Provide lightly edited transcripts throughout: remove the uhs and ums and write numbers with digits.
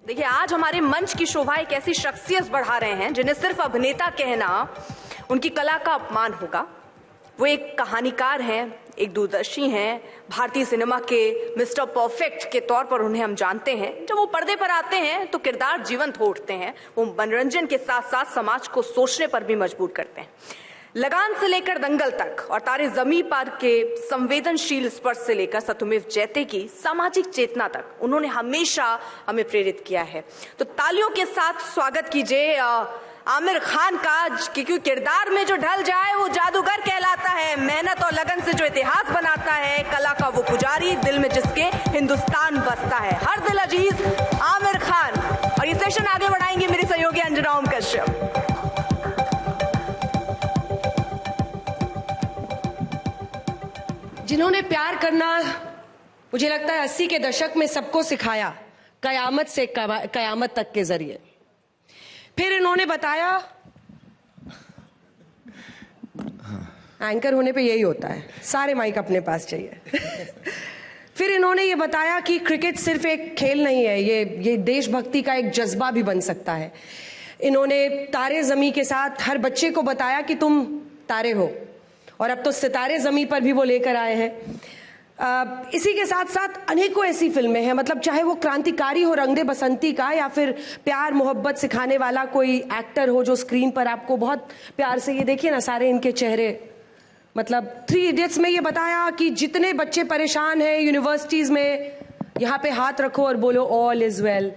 देखिए, आज हमारे मंच की शोभा एक ऐसी शख्सियत बढ़ा रहे हैं जिन्हें सिर्फ अभिनेता कहना उनकी कला का अपमान होगा। वो एक कहानीकार हैं, एक दूरदर्शी हैं, भारतीय सिनेमा के मिस्टर परफेक्ट के तौर पर उन्हें हम जानते हैं। जब वो पर्दे पर आते हैं तो किरदार जीवंत हो उठते हैं। वो मनोरंजन के साथ साथ समाज को सोचने पर भी मजबूर करते हैं। लगान से लेकर दंगल तक और तारे ज़मीं पर के संवेदनशील स्पर्श से लेकर सत्यमेव जयते की सामाजिक चेतना तक उन्होंने हमेशा हमें प्रेरित किया है। तो तालियों के साथ स्वागत कीजिए आमिर खान का, क्योंकि किरदार में जो ढल जाए वो जादूगर कहलाता है। मेहनत और लगन से जो इतिहास बनाता है, कला का वो पुजारी, दिल में जिसके हिंदुस्तान बसता है। हर दिल अजीज आमिर खान। और ये सेशन आगे बढ़ाएंगे मेरी सहयोगी अंजना ओम कश्यप। जिन्होंने प्यार करना मुझे लगता है 80 के दशक में सबको सिखाया, कयामत से कयामत तक के जरिए। फिर इन्होंने बताया, एंकर होने पे यही होता है, सारे माइक अपने पास चाहिए। फिर इन्होंने ये बताया कि क्रिकेट सिर्फ एक खेल नहीं है, ये देशभक्ति का एक जज्बा भी बन सकता है। इन्होंने तारे ज़मीं के साथ हर बच्चे को बताया कि तुम तारे हो, और अब तो सितारे ज़मीं पर भी वो लेकर आए हैं। इसी के साथ साथ अनेकों ऐसी फिल्में हैं, मतलब चाहे वो क्रांतिकारी हो रंग दे बसंती का, या फिर प्यार मोहब्बत सिखाने वाला कोई एक्टर हो जो स्क्रीन पर आपको बहुत प्यार से, ये देखिए ना सारे इनके चेहरे। मतलब 3 इडियट्स में ये बताया कि जितने बच्चे परेशान हैं यूनिवर्सिटीज़ में, यहाँ पे हाथ रखो और बोलो ऑल इज़ वेल।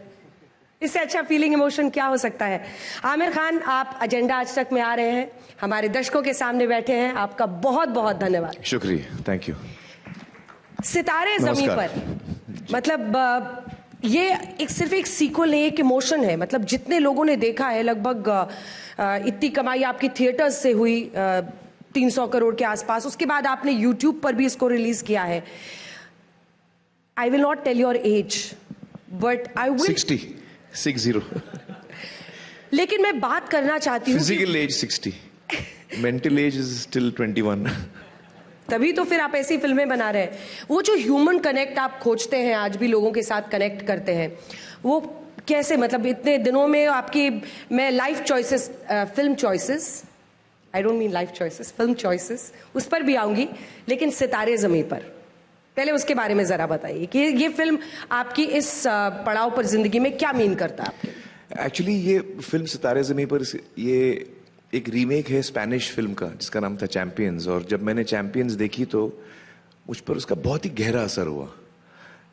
इससे अच्छा फीलिंग इमोशन क्या हो सकता है। आमिर खान, आप एजेंडा आज तक में आ रहे हैं, हमारे दर्शकों के सामने बैठे हैं, आपका बहुत बहुत धन्यवाद। शुक्रिया, थैंक यू। सितारे ज़मीं पर, मतलब ये सिर्फ एक सीक्वल नहीं, एक इमोशन है। मतलब जितने लोगों ने देखा है, लगभग इतनी कमाई आपकी थिएटर्स से हुई 300 करोड़ के आसपास। उसके बाद आपने यूट्यूब पर भी इसको रिलीज किया है। I will not tell your age, but I will 60 लेकिन मैं बात करना चाहती हूँ, physical age 60, mental age is still 21। तभी तो फिर आप ऐसी फिल्में बना रहे हैं। वो जो ह्यूमन कनेक्ट आप खोजते हैं, आज भी लोगों के साथ कनेक्ट करते हैं, वो कैसे, मतलब इतने दिनों में आपकी, मैं life choices, film choices, I don't mean life choices, film choices, उस पर भी आऊंगी, लेकिन सितारे ज़मीं पर पहले उसके बारे में ज़रा बताइए कि ये फिल्म आपकी इस पड़ाव पर ज़िंदगी में क्या मीन करता है आपके। एक्चुअली ये फिल्म सितारे ज़मीं पर, ये एक रीमेक है स्पेनिश फिल्म का जिसका नाम था चैंपियंस। और जब मैंने चैंपियंस देखी तो मुझ पर उसका बहुत ही गहरा असर हुआ,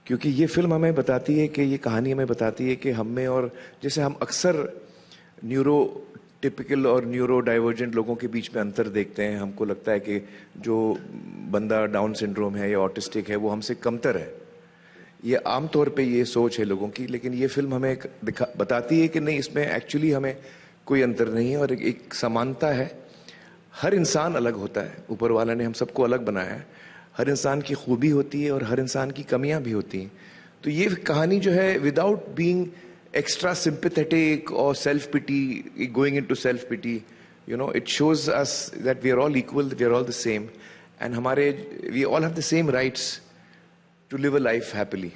क्योंकि ये फिल्म हमें बताती है कि, ये कहानी हमें बताती है कि हम में, और जैसे हम अक्सर न्यूरो टिपिकल और न्यूरो डाइवर्जेंट लोगों के बीच में अंतर देखते हैं। हमको लगता है कि जो बंदा डाउन सिंड्रोम है या ऑटिस्टिक है वो हमसे कमतर है, ये आमतौर पे ये सोच है लोगों की। लेकिन ये फिल्म हमें बताती है कि नहीं, इसमें एक्चुअली हमें कोई अंतर नहीं है और एक समानता है। हर इंसान अलग होता है, ऊपर वाला ने हम सबको अलग बनाया है। हर इंसान की खूबी होती है और हर इंसान की कमियां भी होती हैं। तो ये कहानी जो है, without being extra sympathetic or self-pity, going into self-pity, you know, it shows us that we are all equal, we are all the same, and we all have the same rights to live a life happily.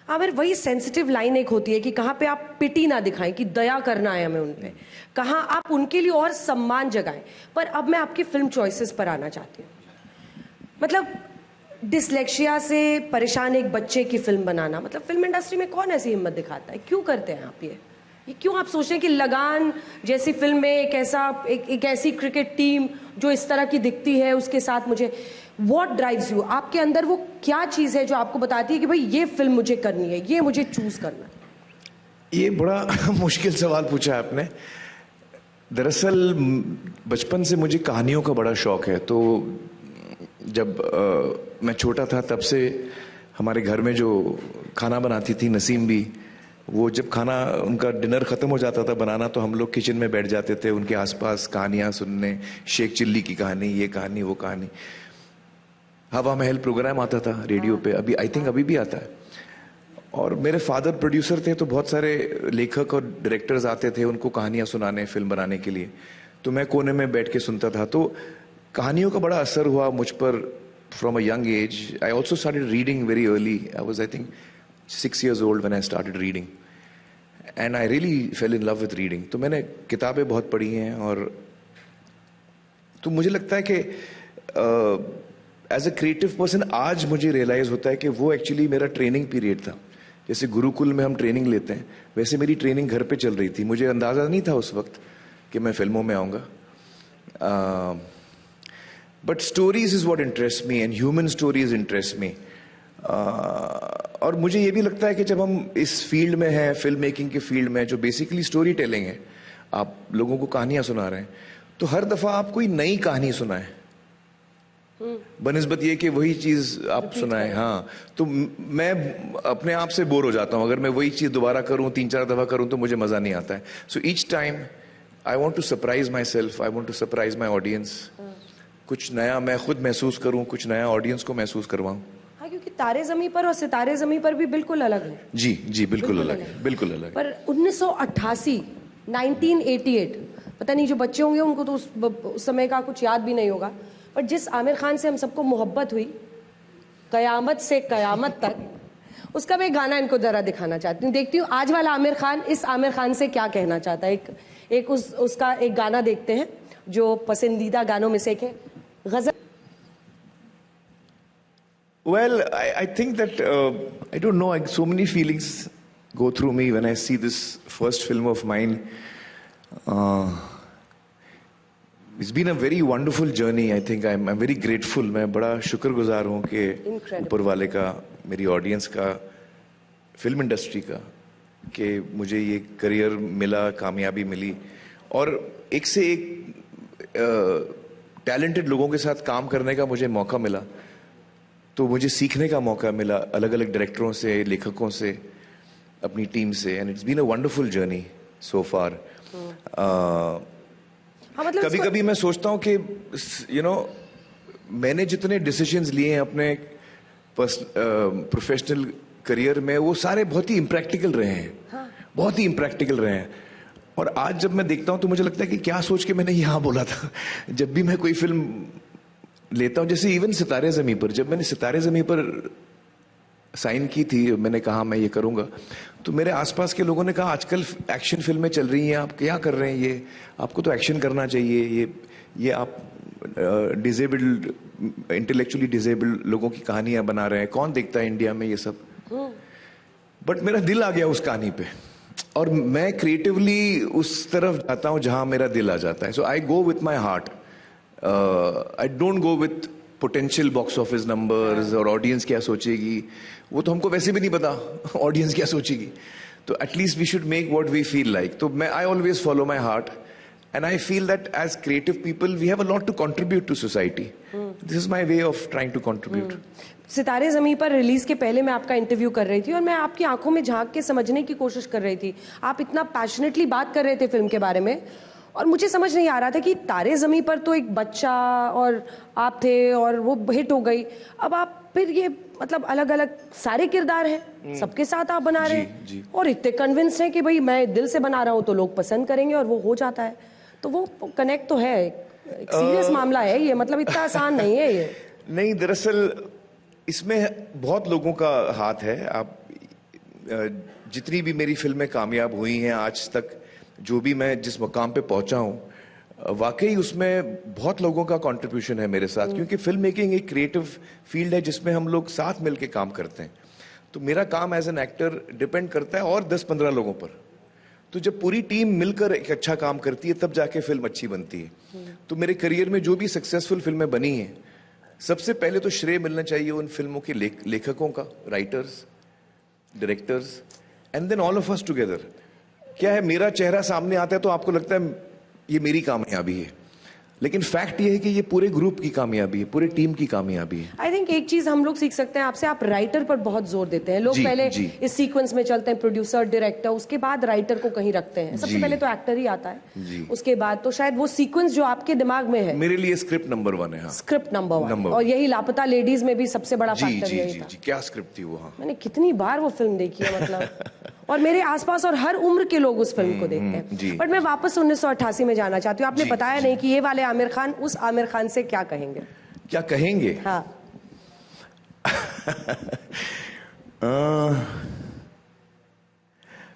Aamir, वही sensitive line एक होती है कि कहाँ पे आप पिटी ना दिखाएं, कि दया करना है हमें उन पे, कहाँ आप उनके लिए और सम्मान जगाएं। पर अब मैं आपकी फिल्म चॉइसेस पर आना चाहती हूँ। मतलब डिसलेक्सिया से परेशान एक बच्चे की फिल्म बनाना, मतलब फिल्म इंडस्ट्री में कौन ऐसी हिम्मत दिखाता है? क्यों करते हैं आप ये क्यों आप सोचते हैं कि लगान जैसी फिल्म में एक ऐसी क्रिकेट टीम जो इस तरह की दिखती है, उसके साथ मुझे, व्हाट ड्राइव्स यू? आपके अंदर वो क्या चीज़ है जो आपको बताती है कि भाई ये फिल्म मुझे करनी है, ये मुझे चूज करना है? ये बड़ा मुश्किल सवाल पूछा आपने। दरअसल बचपन से मुझे कहानियों का बड़ा शौक है। तो जब मैं छोटा था तब से हमारे घर में जो खाना बनाती थी नसीम भी, वो जब खाना उनका डिनर ख़त्म हो जाता था बनाना, तो हम लोग किचन में बैठ जाते थे उनके आसपास कहानियाँ सुनने। शेख चिल्ली की कहानी, ये कहानी, वो कहानी। हवा महल प्रोग्राम आता था रेडियो पे, अभी आई थिंक अभी भी आता है। और मेरे फादर प्रोड्यूसर थे, तो बहुत सारे लेखक और डायरेक्टर्स आते थे उनको कहानियाँ सुनाने, फिल्म बनाने के लिए। तो मैं कोने में बैठ के सुनता था। तो कहानियों का बड़ा असर हुआ मुझ पर from a young age. I also started reading very early. I was, I think, 6 years old when I started reading. And I really fail in love with reading. तो मैंने किताबें बहुत पढ़ी हैं, और तो मुझे लगता है कि एज अ क्रिएटिव पर्सन आज मुझे रियलाइज होता है कि वो एक्चुअली मेरा ट्रेनिंग पीरियड था. जैसे गुरुकुल में हम ट्रेनिंग लेते हैं, वैसे मेरी ट्रेनिंग घर पे चल रही थी. मुझे अंदाज़ा नहीं था उस वक्त कि मैं फिल्मों में आऊँगा. But stories is what interest me, and human stories interest me. और मुझे ये भी लगता है कि जब हम इस फील्ड में हैं, फिल्म मेकिंग के फील्ड में, जो बेसिकली स्टोरी टेलिंग है, आप लोगों को कहानियाँ सुना रहे हैं, तो हर दफ़ा आप कोई नई कहानी सुनाएं बनिस्बत ये कि वही चीज़ आप सुनाएं. हाँ, तो मैं अपने आप से बोर हो जाता हूँ. अगर मैं वही चीज़ दोबारा करूँ, 3-4 दफ़ा करूँ, तो मुझे मज़ा नहीं आता है. So each time I want to surprise my self, I want to surprise my audience. कुछ नया मैं खुद महसूस करूँ, कुछ नया ऑडियंस को महसूस करवाऊँ. हाँ, क्योंकि तारे ज़मीं पर और सितारे ज़मीं पर भी बिल्कुल अलग है. जी जी, बिल्कुल अलग है, बिल्कुल अलग. पर 1988 1988, पता नहीं जो बच्चे होंगे उनको तो उस समय का कुछ याद भी नहीं होगा, पर जिस आमिर खान से हम सबको मोहब्बत हुई कयामत से कयामत तक, उसका मैं एक गाना इनको जरा दिखाना चाहती हूँ. देखती हूँ आज वाला आमिर खान इस आमिर खान से क्या कहना चाहता है. एक उसका एक गाना देखते हैं जो पसंदीदा गानों में से एक है, गजल. Well, I think that I don't know. So many feelings go through me when I see this first film of mine. It's been a very wonderful journey. I think I'm very grateful. मैं बड़ा शुक्रगुजार हूँ कि ऊपर वाले का, मेरी audience का, फिल्म इंडस्ट्री का, कि मुझे ये करियर मिला, कामयाबी मिली, और एक से एक टैलेंटेड लोगों के साथ काम करने का मुझे मौका मिला. तो मुझे सीखने का मौका मिला अलग अलग डायरेक्टरों से, लेखकों से, अपनी टीम से, and it's been a wonderful journey so far. कभी कभी मैं सोचता हूँ कि मैंने जितने डिसीजंस लिए हैं अपने प्रोफेशनल करियर में, वो सारे बहुत ही इम्प्रैक्टिकल रहे हैं. बहुत ही इम्प्रैक्टिकल रहे हैं. और आज जब मैं देखता हूँ तो मुझे लगता है कि क्या सोच के मैंने यहाँ बोला था. जब भी मैं कोई फिल्म लेता हूँ, जैसे इवन सितारे ज़मीं पर, जब मैंने सितारे ज़मीं पर साइन की थी, मैंने कहा मैं ये करूँगा, तो मेरे आसपास के लोगों ने कहा आजकल एक्शन फिल्में चल रही हैं, आप क्या कर रहे हैं, ये आपको तो एक्शन करना चाहिए, ये आप डिजेबल्ड, इंटेलेक्चुअली डिजेबल्ड लोगों की कहानियाँ बना रहे हैं, कौन देखता है इंडिया में ये सब. बट मेरा दिल आ गया उस कहानी पे, और मैं क्रिएटिवली उस तरफ जाता हूँ जहाँ मेरा दिल आ जाता है. So I go with my heart. I don't go with potential box office numbers और ऑडियंस क्या सोचेगी, वो तो हमको वैसे भी नहीं पता ऑडियंस क्या सोचेगी. तो at least we should make what we feel like. तो मैं I always follow my heart, and I feel that as creative people we have a lot to contribute to society. This is my way of trying to contribute. Sitare Zameen पर release के पहले मैं आपका interview कर रही थी और मैं आपकी आंखों में झांक के समझने की कोशिश कर रही थी. आप इतना पैशनेटली बात कर रहे थे फिल्म के बारे में, और मुझे समझ नहीं आ रहा था कि तारे ज़मीं पर तो एक बच्चा और आप थे और वो हिट हो गई. अब आप फिर ये मतलब अलग अलग सारे किरदार हैं, सबके साथ आप बना रहे हैं, और इतने कन्विंस हैं कि भाई मैं दिल से बना रहा हूँ तो लोग पसंद करेंगे, और वो हो जाता है. तो वो कनेक्ट तो है. एक सीरियस मामला है ये, मतलब इतना आसान नहीं है ये. नहीं, दरअसल इसमें बहुत लोगों का हाथ है. आप जितनी भी मेरी फिल्में कामयाब हुई हैं आज तक, जो भी मैं जिस मुकाम पे पहुंचा हूं, वाकई उसमें बहुत लोगों का कंट्रीब्यूशन है मेरे साथ. क्योंकि फिल्म मेकिंग एक क्रिएटिव फील्ड है जिसमें हम लोग साथ मिलकर काम करते हैं. तो मेरा काम एज एन एक्टर डिपेंड करता है और 10-15 लोगों पर. तो जब पूरी टीम मिलकर एक अच्छा काम करती है तब जाके फिल्म अच्छी बनती है. तो मेरे करियर में जो भी सक्सेसफुल फिल्में बनी हैं, सबसे पहले तो श्रेय मिलना चाहिए उन फिल्मों के लेखकों का, writers, directors, and then all of us together. क्या है, मेरा चेहरा सामने आता है तो आपको लगता है ये मेरी कामयाबी है, लेकिन फैक्ट ये है कि ये पूरे ग्रुप की कामयाबी है, पूरे टीम की कामयाबी है. आई थिंक एक चीज हम लोग सीख सकते हैं आपसे, आप राइटर पर बहुत जोर देते हैं. लोग पहले इस सीक्वेंस में चलते हैं, प्रोड्यूसर, डायरेक्टर, उसके बाद राइटर को कहीं रखते हैं. सबसे पहले तो एक्टर ही आता है, उसके बाद तो शायद वो सीक्वेंस जो आपके दिमाग में है. मेरे लिए स्क्रिप्ट नंबर 1 है. Script number 1. और यही लापता लेडीज में भी सबसे बड़ा फैक्टर यही था. क्या स्क्रिप्ट थी वो. हाँ, मैंने कितनी बार वो फिल्म देखी है, मतलब और मेरे आसपास और हर उम्र के लोग उस फिल्म को देखते हैं. बट मैं वापस 1988 में जाना चाहती हूँ. आपने बताया नहीं कि ये वाले आमिर खान उस आमिर खान से क्या कहेंगे. क्या कहेंगे? हाँ.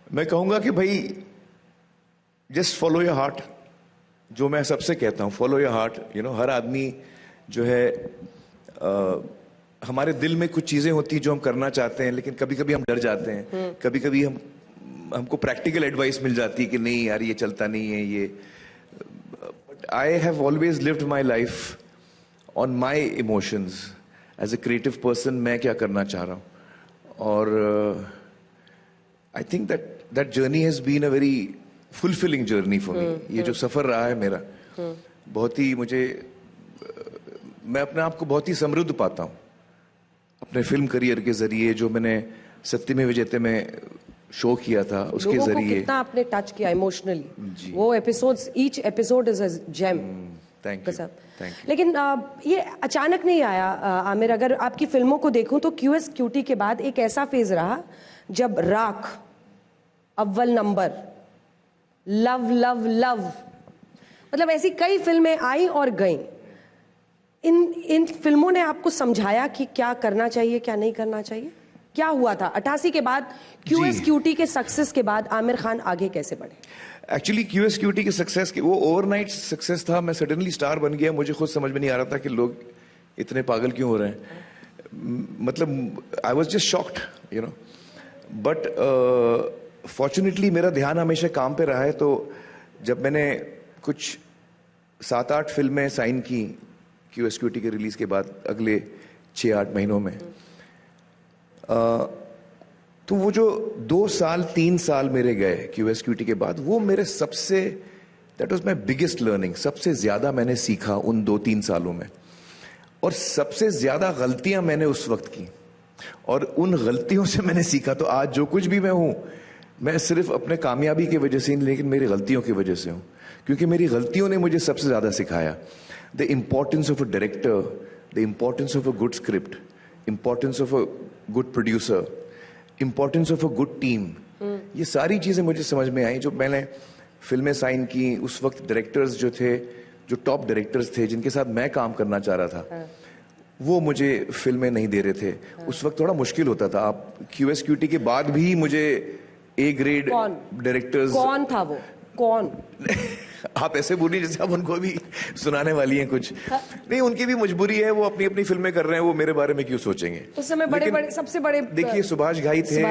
मैं कहूंगा कि भाई जस्ट फॉलो योर हार्ट, जो मैं सबसे कहता हूँ, फॉलो योर हार्ट। हर आदमी जो है हमारे दिल में कुछ चीजें होती हैं जो हम करना चाहते हैं, लेकिन कभी कभी हम डर जाते हैं, कभी कभी हमको प्रैक्टिकल एडवाइस मिल जाती है कि नहीं यार ये चलता नहीं है ये। But I have always lived my life on my emotions as a creative person. मैं क्या करना चाह रहा हूँ, और I think that journey has been a very fulfilling journey for me. ये जो सफर रहा है मेरा, बहुत ही मैं अपने आप को बहुत ही समृद्ध पाता हूँ अपने फिल्म करियर के जरिए। जो मैंने सत्यमेव जयते में शो किया था उसके लोगों को जरिए कितना आपने टच किया इमोशनली, वो episodes, each episode is a gem. Thank you. लेकिन ये अचानक नहीं आया आमिर। अगर आपकी फिल्मों को देखूं तो क्यूएस क्यूटी के बाद एक ऐसा फेज रहा जब राख, अव्वल नंबर, लव लव लव, मतलब ऐसी कई फिल्में आई और गईं। इन फिल्मों ने आपको समझाया कि क्या करना चाहिए क्या नहीं करना चाहिए? क्या हुआ था 88 के बाद, क्यूएस क्यूटी के सक्सेस के बाद आमिर खान आगे कैसे बढ़े? एक्चुअली क्यूएस क्यूटी के सक्सेस के वो ओवरनाइट सक्सेस था। मैं सडनली स्टार बन गया, मुझे खुद समझ में नहीं आ रहा था कि लोग इतने पागल क्यों हो रहे हैं। मतलब I was just shocked but fortunately मेरा ध्यान हमेशा काम पे रहा है। तो जब मैंने कुछ 7-8 फिल्में साइन की क्यूएस क्यूटी के रिलीज के बाद अगले 6-8 महीनों में, तो वो जो 2 साल 3 साल मेरे गए क्यूएस क्यूटी के बाद, वो मेरे सबसे, that was my biggest learning. सबसे ज्यादा मैंने सीखा उन 2-3 सालों में, और सबसे ज्यादा गलतियां मैंने उस वक्त की, और उन गलतियों से मैंने सीखा। तो आज जो कुछ भी मैं हूं, मैं सिर्फ अपने कामयाबी की वजह से नहीं, लेकिन मेरी गलतियों की वजह से हूं, क्योंकि मेरी गलतियों ने मुझे सबसे ज्यादा सिखाया the importance of a director, the importance of a good script, importance of a good producer, importance of a good team. ये सारी चीजें मुझे समझ में आई। जो मैंने फिल्में साइन की, उस वक्त डायरेक्टर्स जो थे, जो टॉप डायरेक्टर्स थे जिनके साथ मैं काम करना चाह रहा था, वो मुझे फिल्में नहीं दे रहे थे। उस वक्त थोड़ा मुश्किल होता था। आप क्यूएस क्यूटी के बाद भी मुझे ए ग्रेड डायरेक्टर्स। कौन था वो? कौन? आप ऐसे बोलिए जैसे आप उनको भी सुनाने वाली हैं कुछ। नहीं, उनकी भी मजबूरी है, वो अपनी अपनी फिल्में कर रहे हैं, वो मेरे बारे में क्यों सोचेंगे। उस समय बड़े बड़े, सबसे बड़े देखिए, सुभाष घाई थे,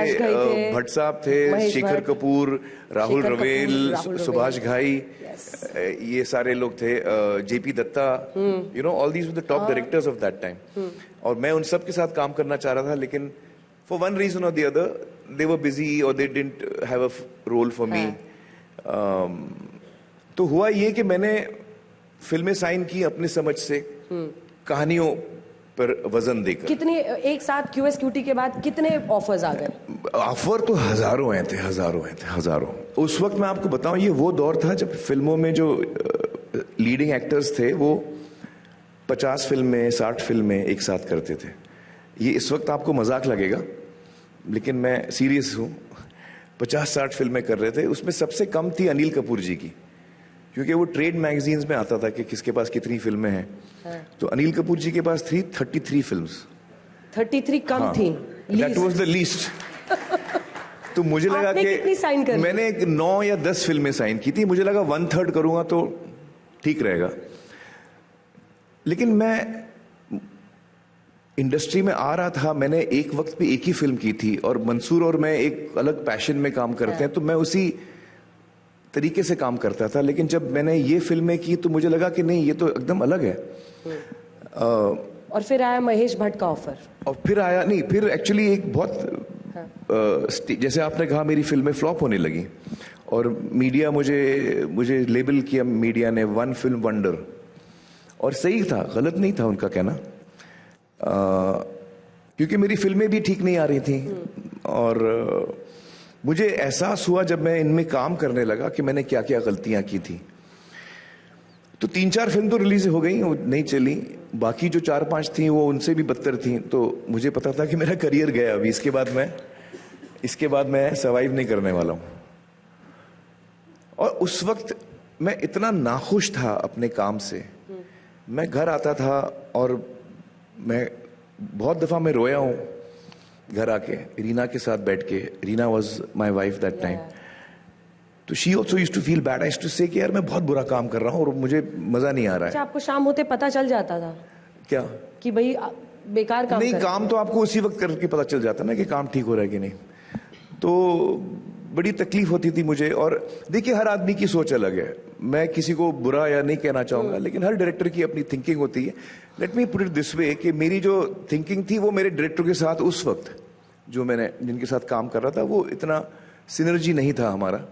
भट्ट साहब थे, शेखर कपूर, राहुल रवेल, सुभाष घाई, ये सारे लोग थे, JP Dutta, all these were the top directors of that time. और मैं उन सब के साथ काम करना चाह रहा था, लेकिन for one reason or the other they were busy or they didn't have a role for me. तो हुआ ये कि मैंने फिल्में साइन की अपनी समझ से, कहानियों पर वजन देकर। कितने एक साथ क्यूएस क्यूटी के बाद कितने ऑफर्स आ गए? ऑफर तो हजारों आए थे। उस वक्त मैं आपको बताऊं, ये वो दौर था जब फिल्मों में जो लीडिंग एक्टर्स थे वो 50 फिल्में 60 फिल्में एक साथ करते थे। ये इस वक्त आपको मजाक लगेगा, लेकिन मैं सीरियस हूं। 50-60 फिल्में कर रहे थे। उसमें सबसे कम थी अनिल कपूर जी की, क्योंकि वो ट्रेड मैगजीन्स में आता था कि किसके पास कितनी फिल्में हैं। तो अनिल कपूर जी के पास थी 33 फिल्म्स। 33 कम थी। That was the least. तो मुझे लगा कि मैंने 9 या 10 फिल्में साइन की थी। मुझे लगा 1/3 करूंगा तो ठीक रहेगा। लेकिन मैं इंडस्ट्री में आ रहा था, मैंने एक वक्त पे एक ही फिल्म की थी, और मंसूर और मैं एक अलग पैशन में काम करते हैं, तो मैं उसी तरीके से काम करता था। लेकिन जब मैंने ये फिल्में की तो मुझे लगा कि नहीं, ये तो एकदम अलग है। और फिर आया महेश भट्ट का ऑफर। और फिर एक्चुअली एक बहुत जैसे आपने कहा, मेरी फिल्में फ्लॉप होने लगी, और मीडिया मुझे लेबल किया मीडिया ने वन फिल्म वंडर। और सही था, गलत नहीं था उनका कहना, क्योंकि मेरी फिल्में भी ठीक नहीं आ रही थी। और मुझे एहसास हुआ जब मैं इनमें काम करने लगा कि मैंने क्या क्या गलतियां की थी। तो 3-4 फिल्म तो रिलीज हो गई, वो नहीं चली। बाकी जो 4-5 थी वो उनसे भी बदतर थी। तो मुझे पता था कि मेरा करियर गया अभी, इसके बाद मैं सर्वाइव नहीं करने वाला हूं। और उस वक्त मैं इतना नाखुश था अपने काम से। मैं घर आता था और मैं बहुत दफा मैं रोया हूं घर आके रीना के साथ बैठ के, Reena was my wife that time, तो she also use to feel bad, I used to say कि यार मैं बहुत बुरा काम कर रहा हूँ और मुझे मजा नहीं आ रहा अच्छा, है। आपको शाम होते पता चल जाता था क्या? कि भाई बेकार काम नहीं, कर रहे काम तो आपको उसी वक्त करके पता चल जाता ना कि काम ठीक हो रहा है कि नहीं। तो बड़ी तकलीफ होती थी मुझे। और देखिए, हर आदमी की सोच अलग है, मैं किसी को बुरा या नहीं कहना चाहूंगा, लेकिन हर डायरेक्टर की अपनी थिंकिंग होती है। Let me put it this way कि मेरी जो थिंकिंग थी वो मेरे डायरेक्टर के साथ उस वक्त जो मैंने जिनके साथ काम कर रहा था वो इतना सिनर्जी नहीं था हमारा।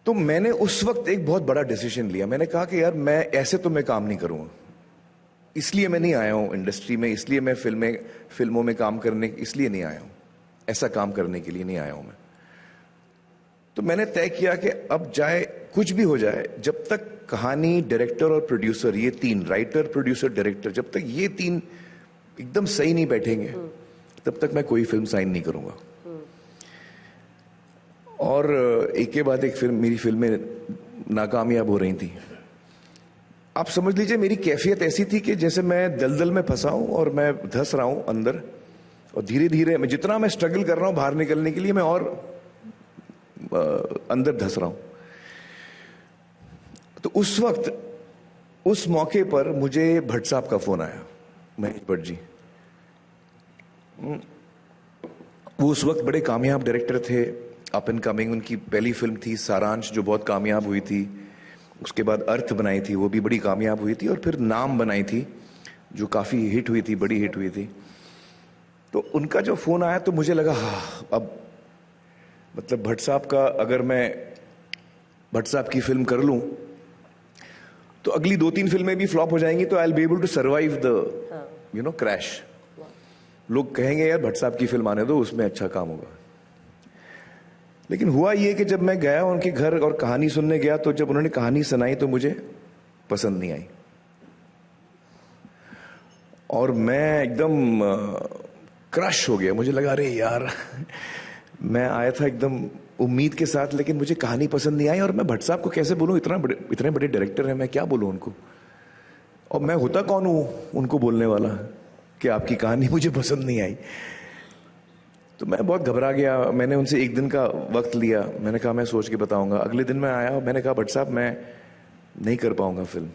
तो मैंने उस वक्त एक बहुत बड़ा डिसीजन लिया। मैंने कहा कि यार मैं ऐसे तो मैं काम नहीं करूंगा, इसलिए मैं नहीं आया हूं इंडस्ट्री में, इसलिए मैं फिल्मों में काम करने इसलिए नहीं आया हूं, ऐसा काम करने के लिए नहीं आया हूं मैं। तो मैंने तय किया कि अब चाहे कुछ भी हो जाए, जब तक कहानी, डायरेक्टर और प्रोड्यूसर, ये तीन, राइटर प्रोड्यूसर डायरेक्टर, जब तक ये तीन एकदम सही नहीं बैठेंगे तब तक मैं कोई फिल्म साइन नहीं करूंगा। और एक के बाद एक फिल्म मेरी फिल्में नाकामयाब हो रही थी। आप समझ लीजिए मेरी कैफियत ऐसी थी कि जैसे मैं दलदल में फंसा हूं और मैं धंस रहा हूं अंदर, और धीरे धीरे मैं जितना मैं स्ट्रगल कर रहा हूं बाहर निकलने के लिए, मैं और अंदर धंस रहा हूं। तो उस वक्त, उस मौके पर मुझे भट्ट साहब का फोन आया, महेश भट्ट जी। वो उस वक्त बड़े कामयाब डायरेक्टर थे, अप एंड कमिंग। उनकी पहली फिल्म थी सारांश जो बहुत कामयाब हुई थी, उसके बाद अर्थ बनाई थी, वो भी बड़ी कामयाब हुई थी, और फिर नाम बनाई थी जो काफ़ी हिट हुई थी, बड़ी हिट हुई थी। तो उनका जो फ़ोन आया तो मुझे लगा हाँ, अब मतलब भट्ट साहब का, अगर मैं भट्ट साहब की फिल्म कर लूँ तो अगली 2-3 फिल्में भी फ्लॉप हो जाएंगी, तो I will be able to survive the crash. लोग कहेंगे यार भट्ट साहब की फिल्म आने दो, उसमें अच्छा काम होगा। लेकिन हुआ ये कि जब मैं गया उनके घर और कहानी सुनने गया, तो जब उन्होंने कहानी सुनाई तो मुझे पसंद नहीं आई, और मैं एकदम क्रश हो गया। मुझे लगा अरे यार, मैं आया था एकदम उम्मीद के साथ, लेकिन मुझे कहानी पसंद नहीं आई, और मैं भट्ट साहब को कैसे बोलूं, इतने बड़े डायरेक्टर हैं, मैं क्या बोलूं उनको, और मैं होता कौन हूं उनको बोलने वाला कि आपकी कहानी मुझे पसंद नहीं आई। तो मैं बहुत घबरा गया। मैंने उनसे एक दिन का वक्त लिया, मैंने कहा मैं सोच के बताऊंगा। अगले दिन मैं आया, मैंने कहा भट्ट साहब मैं नहीं कर पाऊंगा फिल्म।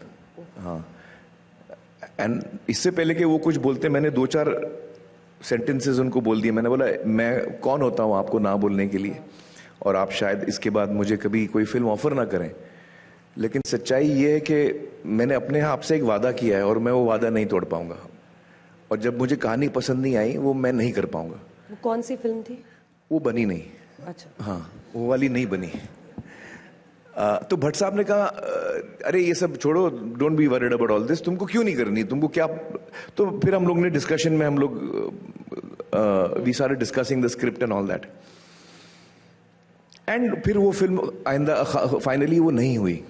हाँ, एंड इससे पहले कि वो कुछ बोलते, मैंने 2-4 सेंटेंसेस उनको बोल दिए। मैंने बोला मैं कौन होता हूँ आपको ना बोलने के लिए, और आप शायद इसके बाद मुझे कभी कोई फिल्म ऑफर ना करें, लेकिन सच्चाई ये है कि मैंने अपने आप से एक वादा किया है और मैं वो वादा नहीं तोड़ पाऊंगा, और जब मुझे कहानी पसंद नहीं आई वो मैं नहीं कर पाऊंगा। वो कौन सी फिल्म थी? वो बनी नहीं। अच्छा। हाँ, वो वाली नहीं बनी। तो भट्ट साहब ने कहा अरे ये सब छोड़ो, don't be worried about all this, तुमको क्यों नहीं करनी, तुमको क्या। तो फिर हम लोग ने डिस्कशन में, हम लोग we started discussing the script and all that, and फिर वो फिल्म आइंदा फाइनली वो नहीं हुई।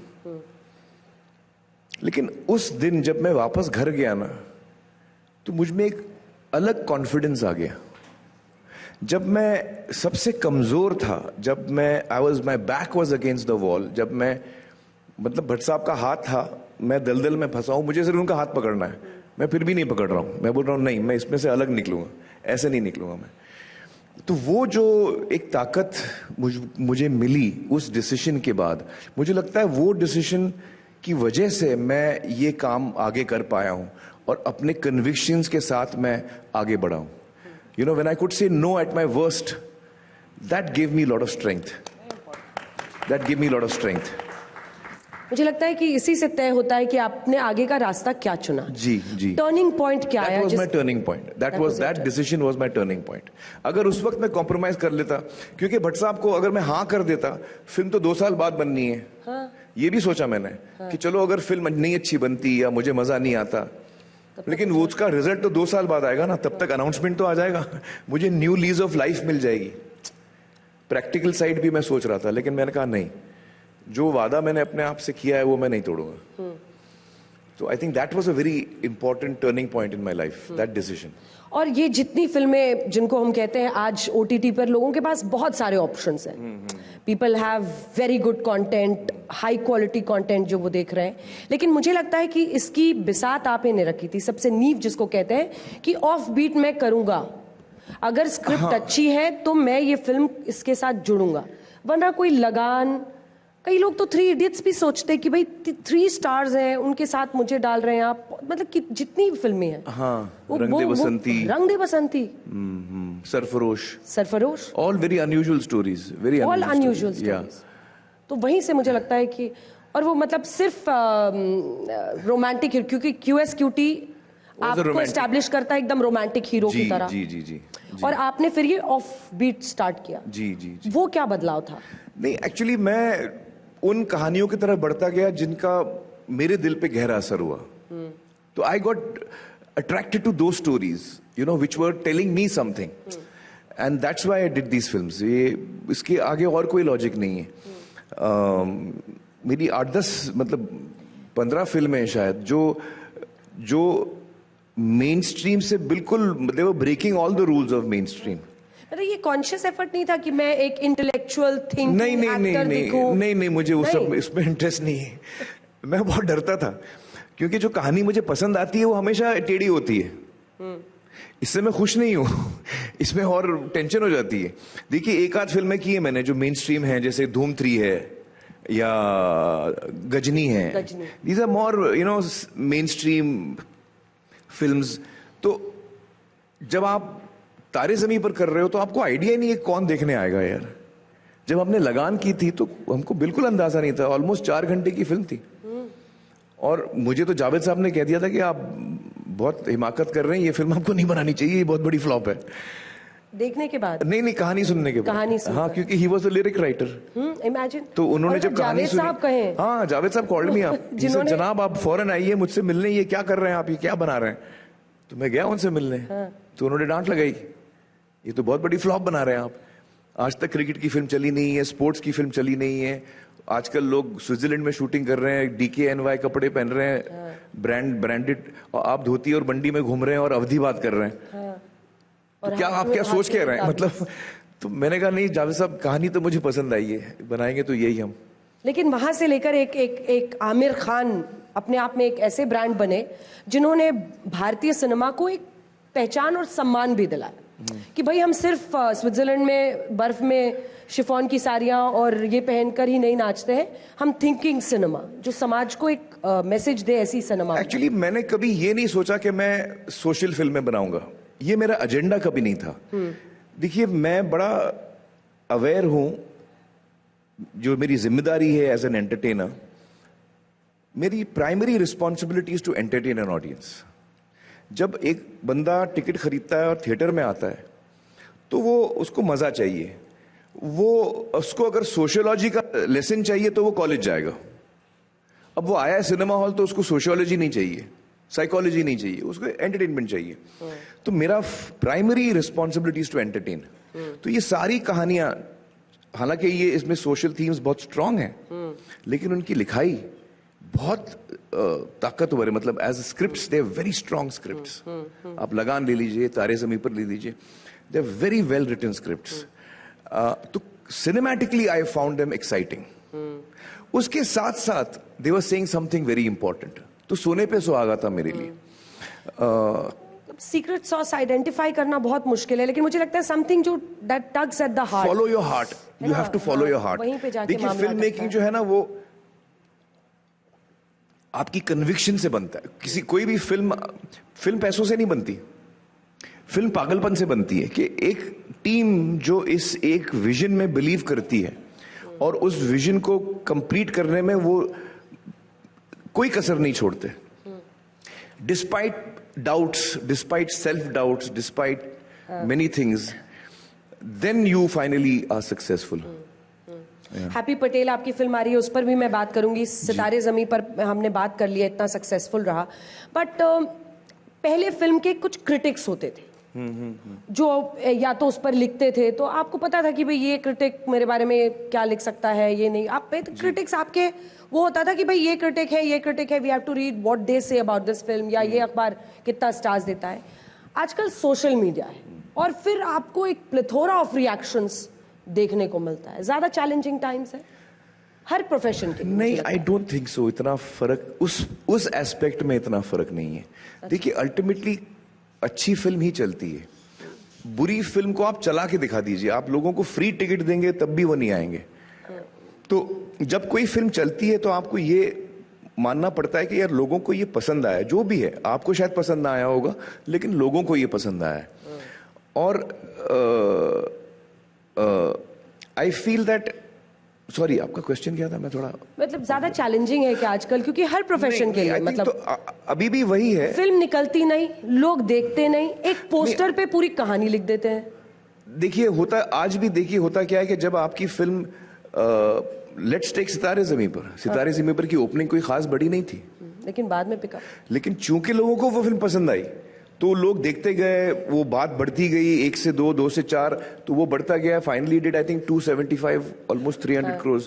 लेकिन उस दिन जब मैं वापस घर गया ना, तो मुझ में एक अलग कॉन्फिडेंस आ गया। जब मैं सबसे कमजोर था, जब मैं my back was against the wall, जब मैं मतलब भट्ट साहब का हाथ था, मैं दलदल में फंसा हूं, मुझे सिर्फ उनका हाथ पकड़ना है, मैं फिर भी नहीं पकड़ रहा हूं, मैं बोल रहा हूं नहीं, मैं इसमें से अलग निकलूंगा, ऐसे नहीं निकलूंगा मैं। तो वो जो एक ताकत मुझे मिली उस डिसीजन के बाद, मुझे लगता है वो डिसीजन की वजह से मैं ये काम आगे कर पाया हूं और अपने कन्विक्शंस के साथ मैं आगे बढ़ा हूं। You know, when I could say no at my worst, that gave me a lot of strength. That gave me a lot of strength. मुझे लगता है कि इसी से तय होता है कि आपने आगे का रास्ता क्या चुना। जी जी। टर्निंग पॉइंट क्या आया? That was my turning point. That decision was my turning point. अगर उस वक्त मैं कॉम्प्रोमाइज कर लेता, क्योंकि भट्ट साहब को अगर मैं हाँ कर देता, फिल्म तो 2 साल बाद बननी है। हाँ। ये भी सोचा मैंने कि चलो अगर फिल्म नहीं अच्छी बनती या मुझे मजा नहीं आता, लेकिन वो उसका रिजल्ट तो 2 साल बाद आएगा ना, तब तक अनाउंसमेंट तो आ जाएगा, मुझे न्यू लीज ऑफ लाइफ मिल जाएगी। प्रैक्टिकल साइड भी मैं सोच रहा था, लेकिन मैंने कहा नहीं, जो वादा मैंने अपने आप से किया है वो मैं नहीं तोड़ूंगा। तो I think that was a very important turning point in my life, that decision. और ये जितनी फिल्में जिनको हम कहते हैं आज OTT पर, लोगों के पास बहुत सारे ऑप्शंस हैं, people have very good content, high quality content जो वो देख रहे हैं, लेकिन मुझे लगता है कि इसकी बिसात आप ही ने रखी थी, सबसे नींव जिसको कहते हैं कि ऑफ बीट मैं करूंगा, अगर स्क्रिप्ट अच्छी है तो मैं ये फिल्म इसके साथ जुड़ूंगा, वरना कोई लगान, कई लोग तो 3 इडियट्स भी सोचते हैं कि भाई 3 स्टार्स हैं उनके साथ मुझे डाल रहे हैं आप, मतलब कि जितनी फिल्में हैं, हाँ, Rang De Basanti, Sarfarosh, all very unusual stories, all unusual stories. तो वहीं से मुझे लगता है कि, और वो मतलब सिर्फ रोमांटिक हीरो, क्योंकि QSQT आपको एस्टैब्लिश करता है एकदम रोमांटिक हीरो की तरह। जी। और आपने फिर ये ऑफ बीट स्टार्ट किया। जी। वो क्या बदलाव था? नहीं, एक्चुअली मैं उन कहानियों की तरफ बढ़ता गया जिनका मेरे दिल पे गहरा असर हुआ। तो आई गॉट अट्रैक्टेड टू दो stories, you know, which were telling me something, and that's why I did these films. ये इसके आगे और कोई लॉजिक नहीं है। मेरी 8-10 मतलब 15 फिल्में शायद जो मेन स्ट्रीम से बिल्कुल, they were breaking all the rules of mainstream. अरे ये कॉन्शियस एफर्ट नहीं था कि मैं एक इंटेलेक्चुअल थिंकिंग एक्टर दिखूं? नहीं, मुझे उस सब इसमें इंटरेस्ट नहीं है। मैं बहुत डरता था, क्योंकि जो कहानी मुझे पसंद आती है वो हमेशा टेढ़ी होती है। इससे मैं खुश नहीं हूं। इसमें और टेंशन हो जाती है। देखिए, एक आध फिल्में की है मैंने जो मेन स्ट्रीम है, जैसे धूम 3 है या गजनी है। These are more, you know, main stream films. तो जब आप तारे ज़मीं पर कर रहे हो तो आपको आइडिया ही नहीं है कौन देखने आएगा यार। जब हमने लगान की थी तो हमको बिल्कुल अंदाजा नहीं था। ऑलमोस्ट 4 घंटे की फिल्म थी, और मुझे तो जावेद साहब ने कह दिया था कि आप बहुत हिमाकत कर रहे हैं, ये फिल्म आपको नहीं बनानी चाहिए, ये बहुत बड़ी फ्लॉप है। देखने के बाद? नहीं, कहानी सुनने के बाद। हाँ, क्योंकि he was a lyric writer. Imagine. तो उन्होंने जब कहानी सुनी, हाँ, जावेद साहब कॉल्ड मी अप, जनाब आप फौरन आइए मुझसे मिलने, ये क्या कर रहे हैं आप, ये क्या बना रहे हैं। तो मैं गया उनसे मिलने। तो उन्होंने डांट लगाई, ये तो बहुत बड़ी फ्लॉप बना रहे हैं आप। आज तक क्रिकेट की फिल्म चली नहीं है, स्पोर्ट्स की फिल्म चली नहीं है। आजकल लोग स्विट्जरलैंड में शूटिंग कर रहे हैं, DKNY कपड़े पहन रहे हैं, ब्रांडेड, और आप धोती और बंडी में घूम रहे हैं और अवधि बात कर रहे हैं। तो क्या आप क्या सोच के रहे हैं, मतलब। तो मैंने कहा नहीं जावेद साहब, कहानी तो मुझे पसंद आई है, बनाएंगे तो यही हम। लेकिन वहां से लेकर एक आमिर खान अपने आप में एक ऐसे ब्रांड बने जिन्होंने भारतीय सिनेमा को एक पहचान और सम्मान भी दिलाया कि भाई हम सिर्फ स्विट्जरलैंड में बर्फ में शिफॉन की साड़ियां और ये पहनकर ही नहीं नाचते हैं, हम थिंकिंग सिनेमा, जो समाज को एक मैसेज दे, ऐसी सिनेमा। एक्चुअली मैंने कभी ये नहीं सोचा कि मैं सोशल फिल्में बनाऊंगा, ये मेरा एजेंडा कभी नहीं था। देखिए, मैं बड़ा अवेयर हूं, जो मेरी जिम्मेदारी है एज एन एंटरटेनर, मेरी primary responsibility is to entertain an audience. जब एक बंदा टिकट खरीदता है और थिएटर में आता है तो वो, उसको मजा चाहिए, वो उसको अगर सोशियोलॉजी का लेसन चाहिए तो वो कॉलेज जाएगा। अब वो आया है सिनेमा हॉल तो उसको सोशियोलॉजी नहीं चाहिए, साइकोलॉजी नहीं चाहिए, उसको एंटरटेनमेंट चाहिए। तो मेरा primary responsibility is to entertain. तो ये सारी कहानियां, हालांकि ये इसमें सोशल थीम्स बहुत स्ट्रांग हैं, लेकिन उनकी लिखाई बहुत ताकतवर है। मतलब as scripts they are very strong scripts. आप लगान ले लीजिए, तारे ज़मीं पर ले लीजिए, they are very well written scripts. तो cinematically I found them exciting. उसके साथ साथ they were saying something very important. तो सोने पे सुहागा था मेरे लिए। सीक्रेट सॉस आइडेंटिफाई करना बहुत मुश्किल है, लेकिन मुझे लगता है समथिंग जो that tugs at the heart. Follow your heart, you have to follow your heart. देखिए, फिल्म मेकिंग जो है ना, वो आपकी कन्विक्शन से बनता है। कोई भी फिल्म पैसों से नहीं बनती, फिल्म पागलपन से बनती है। कि एक टीम जो इस एक विजन में बिलीव करती है और उस विजन को कंप्लीट करने में वो कोई कसर नहीं छोड़ते, despite doubts, despite self doubts, despite many things, then you finally are successful. Happy Patel आपकी फिल्म आ रही है, उस पर भी मैं बात करूंगी। सितारे ज़मीं पर हमने बात कर लिया, इतना सक्सेसफुल रहा, बट पहले फिल्म के कुछ क्रिटिक्स होते थे जो या तो उस पर लिखते थे, तो आपको पता था कि भाई ये क्रिटिक मेरे बारे में क्या लिख सकता है, ये नहीं। आप क्रिटिक्स आपके वो होता था कि भाई ये क्रिटिक है, we have to read what they say about this film, या ये अखबार कितना स्टार्स देता है। आजकल सोशल मीडिया है और फिर आपको एक प्लेथोरा ऑफ रिएक्शंस देखने को मिलता है। ज्यादा चैलेंजिंग टाइम्स है हर प्रोफेशन के। नहीं, आई डोंट थिंक सो। इतना फर्क उस एस्पेक्ट में इतना फर्क नहीं है। देखिए, अल्टीमेटली अच्छी फिल्म ही चलती है। बुरी फिल्म को आप चला के दिखा दीजिए, आप लोगों को फ्री टिकट देंगे तब भी वो नहीं आएंगे। तो जब कोई फिल्म चलती है तो आपको ये मानना पड़ता है कि यार लोगों को ये पसंद आया, जो भी है, आपको शायद पसंद ना आया होगा लेकिन लोगों को ये पसंद आया है। और आई फील दैट, सॉरी आपका क्वेश्चन क्या था? मैं थोड़ा मतलब ज्यादा चैलेंजिंग है कि आजकल, क्योंकि हर प्रोफेशन के लिए मतलब तो अभी भी वही है, फिल्म निकलती नहीं, लोग देखते नहीं, एक पोस्टर पे पूरी कहानी लिख देते हैं। देखिए होता, आज भी देखिए होता क्या है कि जब आपकी फिल्म लेट्स टेक सितारे ज़मीं पर, सितारे ज़मीं पर की ओपनिंग कोई खास बड़ी नहीं थी, लेकिन बाद में पिकअप, लेकिन चूंकि लोगों को वो फिल्म पसंद आई तो लोग देखते गए, वो बात बढ़ती गई, 1 से 2, 2 से 4, तो वो बढ़ता गया। Finally did I think 275 almost 300 crore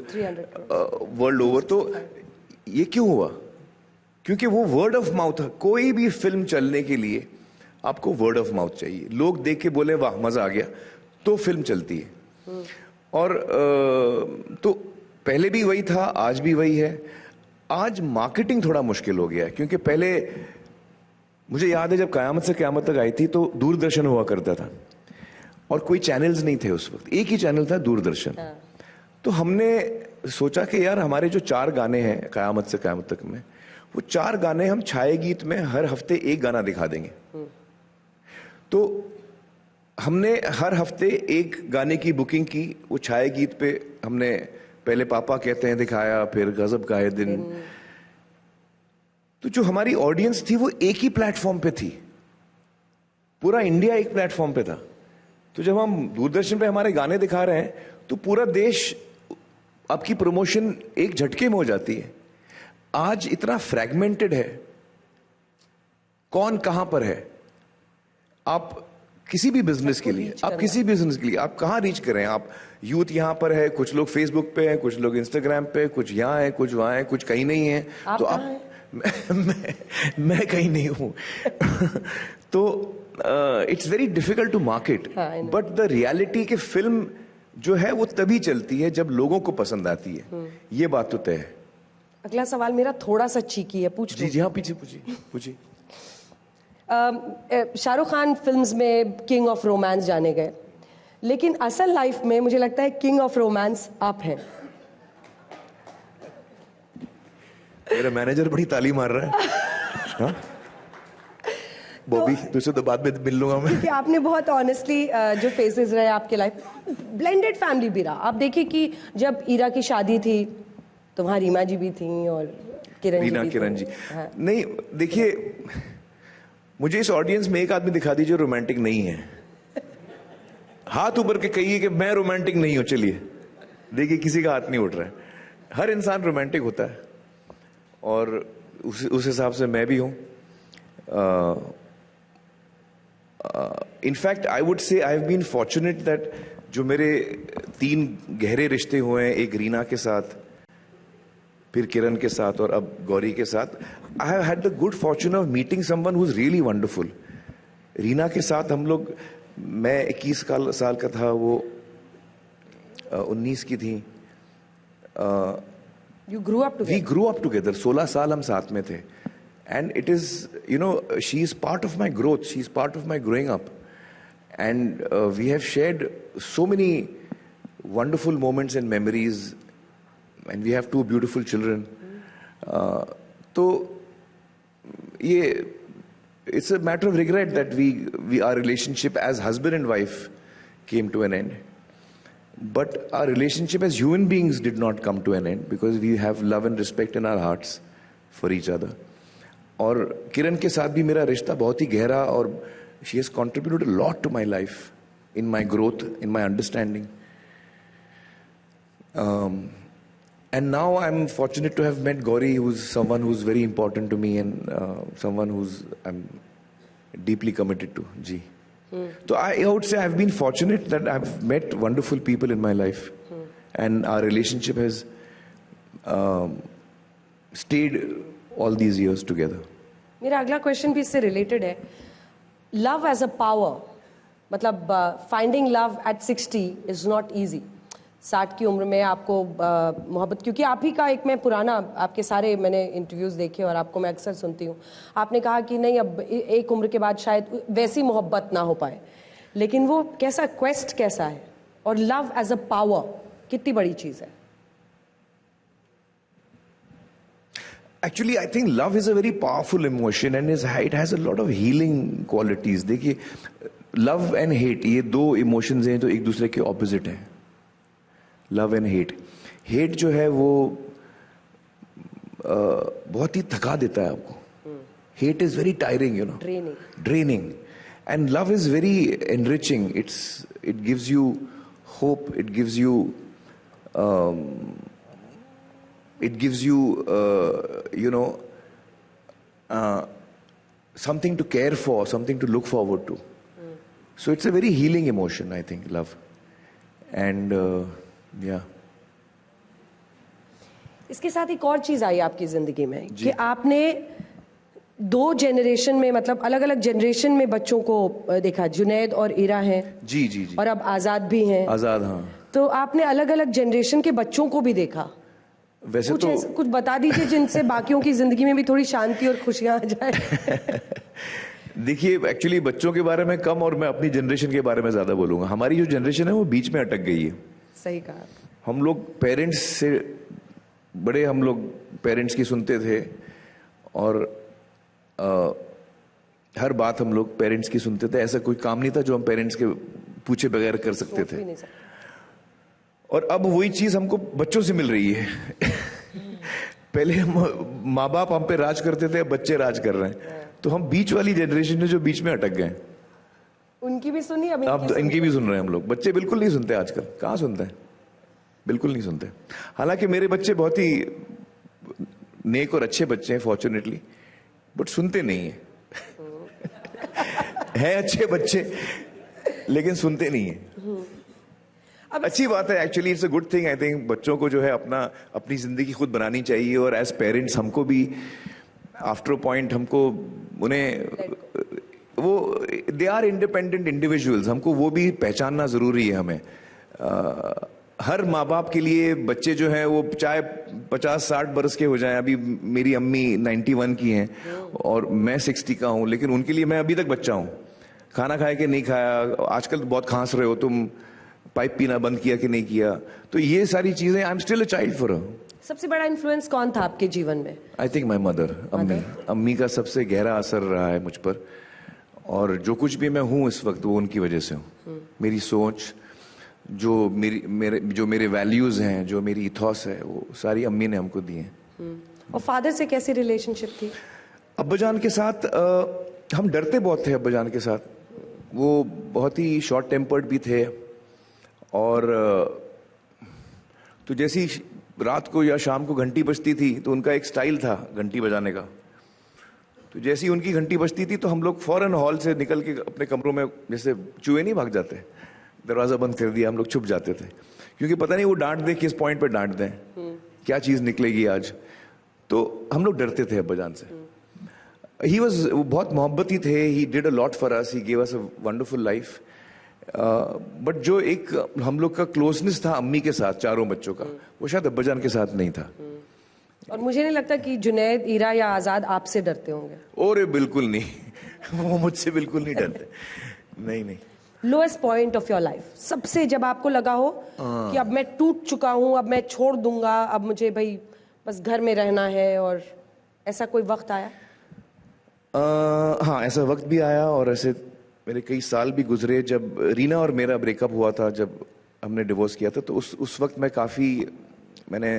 world over. तो ये क्यों हुआ? क्योंकि वो वर्ड ऑफ माउथ है। कोई भी फिल्म चलने के लिए आपको वर्ड ऑफ माउथ चाहिए, लोग देख के बोले वाह मजा आ गया, तो फिल्म चलती है। और तो पहले भी वही था, आज भी वही है। आज मार्केटिंग थोड़ा मुश्किल हो गया है, क्योंकि पहले मुझे याद है जब कयामत से कयामत तक आई थी तो दूरदर्शन हुआ करता था और कोई चैनल्स नहीं थे उस वक्त, एक ही चैनल था, दूरदर्शन। तो हमने सोचा कि यार हमारे जो 4 गाने हैं कयामत से कयामत तक में, वो 4 गाने हम छाये गीत में हर हफ्ते एक गाना दिखा देंगे। तो हमने हर हफ्ते एक गाने की बुकिंग की। वो छाये गीत पे हमने पहले पापा कहते हैं दिखाया, फिर गजब का है दिन। तो जो हमारी ऑडियंस थी वो एक ही प्लेटफॉर्म पे थी, पूरा इंडिया एक प्लेटफॉर्म पे था। तो जब हम दूरदर्शन पे हमारे गाने दिखा रहे हैं तो पूरा देश, आपकी प्रमोशन एक झटके में हो जाती है। आज इतना फ्रैगमेंटेड है, कौन कहां पर है। आप किसी भी बिजनेस के लिए, आप किसी बिजनेस के लिए आप कहां रीच करें, आप यूथ यहां पर है, कुछ लोग फेसबुक पे हैं, कुछ लोग इंस्टाग्राम पे, कुछ यहां है, कुछ वहां है, कुछ कहीं नहीं है। तो आप मैं कहीं नहीं हूं। तो it's very difficult to market, but the reality के फिल्म जो है वो तभी चलती है जब लोगों को पसंद आती है। ये बात तो तय है। अगला सवाल मेरा थोड़ा सा चीकी है, पूछ जी हाँ, पीछे पूछिए। शाहरुख खान फिल्म्स में किंग ऑफ रोमांस जाने गए, लेकिन असल लाइफ में मुझे लगता है किंग ऑफ रोमांस आप हैं। मेरा मैनेजर बड़ी ताली मार रहा है। हाँ? बॉबी तुझसे तो बाद में मिल लूंगा मैं। कि आपने बहुत ऑनेस्टली जो फेसेस रहे आपके लाइफ, ब्लेंडेड फैमिली भी रहा। आप देखिए कि जब ईरा की शादी थी तो वहाँ रीमा जी भी थी और किरण जी। हाँ। नहीं देखिए, मुझे इस ऑडियंस में एक आदमी दिखा दीजिए रोमांटिक नहीं है। हाथ ऊपर के कहिए कि मैं रोमांटिक नहीं हूं। चलिए देखिए, किसी का हाथ नहीं उठ रहा है। हर इंसान रोमांटिक होता है और उस हिसाब से मैं भी हूं। In fact I would say I have been fortunate that जो मेरे 3 गहरे रिश्ते हुए हैं, एक रीना के साथ, फिर किरण के साथ और अब गौरी के साथ, I have had the good Fortune of meeting someone who is really wonderful. Reena के साथ हम लोग, मैं 21 साल का था, वो 19 की थी। You grew up together. We grew up together. 16 साल हम साथ में थे. And it is, you know, she is part of my growth. She is part of my growing up. And we have shared so many wonderful moments and memories. And we have 2 beautiful children. So, it's a matter of regret that our relationship as husband and wife came to an end. But our relationship as human beings did not come to an end because we have love and respect in our hearts for each other. और किरण के साथ भी मेरा रिश्ता बहुत ही गहरा, और she has contributed a lot to my life, in my growth, in my understanding. And now I'm fortunate to have met Gauri, who's someone who's very important to me and someone I'm deeply committed to. Ji. So I would say I've been fortunate that I've met wonderful people in my life, and our relationship has stayed all these years together. मेरा अगला question भी इससे related है। Love as a power, मतलब finding love at 60 is not easy. 60 की उम्र में आपको मोहब्बत, क्योंकि आप ही का एक, मैं पुराना आपके सारे मैंने इंटरव्यूज़ देखे और आपको मैं अक्सर सुनती हूँ, आपने कहा कि नहीं अब एक उम्र के बाद शायद वैसी मोहब्बत ना हो पाए। लेकिन वो कैसा क्वेस्ट कैसा है, और लव एज अ पावर कितनी बड़ी चीज है। Actually, I think love is a very powerful emotion and it has a lot of healing qualities. देखिए, love and hate ये दो emotions हैं तो एक दूसरे के opposite हैं. Love and hate. Hate जो है वो बहुत ही थका देता है आपको. Hate is very tiring, you know. Draining. And love is very enriching. It gives you hope. It gives you something to care for, something to look forward to. So it's a very healing emotion, I think, love. And yeah. इसके साथ एक और चीज आई आपकी जिंदगी में कि आपने दो जनरेशन में, मतलब अलग अलग जनरेशन में बच्चों को देखा। जुनैद और इरा हैं जी जी जी, और अब आजाद भी हैं। आजाद, हाँ। तो आपने अलग अलग जनरेशन के बच्चों को भी देखा। वैसे कुछ बता दीजिए जिनसे बाकियों की जिंदगी में भी थोड़ी शांति और खुशियां आ जाए। देखिए, एक्चुअली बच्चों के बारे में कम और मैं अपनी जनरेशन के बारे में ज्यादा बोलूंगा। हमारी जो जनरेशन है वो बीच में अटक गई है। सही कहा। हम लोग पेरेंट्स से बड़े, हम लोग पेरेंट्स की सुनते थे और हर बात हम लोग पेरेंट्स की सुनते थे। ऐसा कोई काम नहीं था जो हम पेरेंट्स के पूछे बगैर कर सकते थे। और अब वही चीज हमको बच्चों से मिल रही है। पहले हम माँ बाप हम पे राज करते थे, अब बच्चे राज कर रहे हैं। तो हम बीच वाली जनरेशन है जो बीच में अटक गए। उनकी भी सुनी, अब इनकी भी सुन रहे हैं हम लोग। बच्चे बिल्कुल नहीं सुनते आजकल। कहाँ सुनते हैं? बिल्कुल नहीं सुनते। हालांकि मेरे बच्चे बहुत ही नेक और अच्छे बच्चे हैं, फॉर्चुनेटली, बट सुनते नहीं है। हैं अच्छे बच्चे लेकिन सुनते नहीं है। अच्छी बात है, actually it's a good thing. I think बच्चों को जो है अपनी जिंदगी खुद बनानी चाहिए, और एज पेरेंट्स हमको भी आफ्टर अ पॉइंट हमको उन्हें वो दे आर इंडिपेंडेंट इंडिविजुअल्स, हमको वो भी पहचानना जरूरी है हमें। हर माँ बाप के लिए बच्चे जो हैं वो चाहे 50-60 बरस के हो जाएं। अभी मेरी अम्मी 91 की हैं और मैं 60 का हूं, लेकिन उनके लिए मैं अभी तक बच्चा हूं। खाना खाया कि नहीं खाया, आजकल बहुत खांस रहे हो तुम, पाइप पीना बंद किया कि नहीं किया, तो ये सारी चीजें I am still a child for her. सबसे बड़ा इन्फ्लुएंस कौन था आपके जीवन में? आई थिंक माई मदर, अम्मी का सबसे गहरा असर रहा है मुझ पर, और जो कुछ भी मैं हूं इस वक्त वो उनकी वजह से हूं। मेरी सोच, जो मेरे वैल्यूज हैं, जो मेरी इथॉस है, वो सारी अम्मी ने हमको दी हैं। और फादर से कैसी रिलेशनशिप थी? अब्बाजान के साथ हम डरते बहुत थे। अब्बाजान के साथ वो बहुत ही शॉर्ट टेम्पर्ड भी थे, और तो जैसी रात को या शाम को घंटी बजती थी तो उनका एक स्टाइल था घंटी बजाने का। तो जैसी उनकी घंटी बजती थी तो हम लोग फौरन हॉल से निकल के अपने कमरों में, जैसे चूहे नहीं भाग जाते, दरवाजा बंद कर दिया, हम लोग छुप जाते थे, क्योंकि पता नहीं वो डांट दे, किस पॉइंट पे डांट दें, क्या चीज निकलेगी आज। तो हम लोग डरते थे अब्बाजान से। वो बहुत मोहब्बती थे। He did a lot for us, he gave us a wonderful life. But जो एक हम लोग का क्लोजनेस था अम्मी के साथ, चारों बच्चों का, वो शायद अब्बाजान के साथ नहीं था। और मुझे नहीं लगता कि जुनैद, इरा या आजाद आपसे डरते होंगे। और बिल्कुल नहीं। वो मुझसे बिल्कुल नहीं डरते। नहीं। Lowest point of your life, सबसे जब आपको लगा हो कि अब मैं टूट चुका हूं, अब मैं छोड़ दूंगा, अब मुझे भाई बस घर में रहना है, और ऐसा कोई वक्त आया? हाँ, ऐसा वक्त भी आया, और ऐसे मेरे कई साल भी गुजरे। जब रीना और मेरा ब्रेकअप हुआ था, जब हमने डिवोर्स किया था, तो उस वक्त मैंने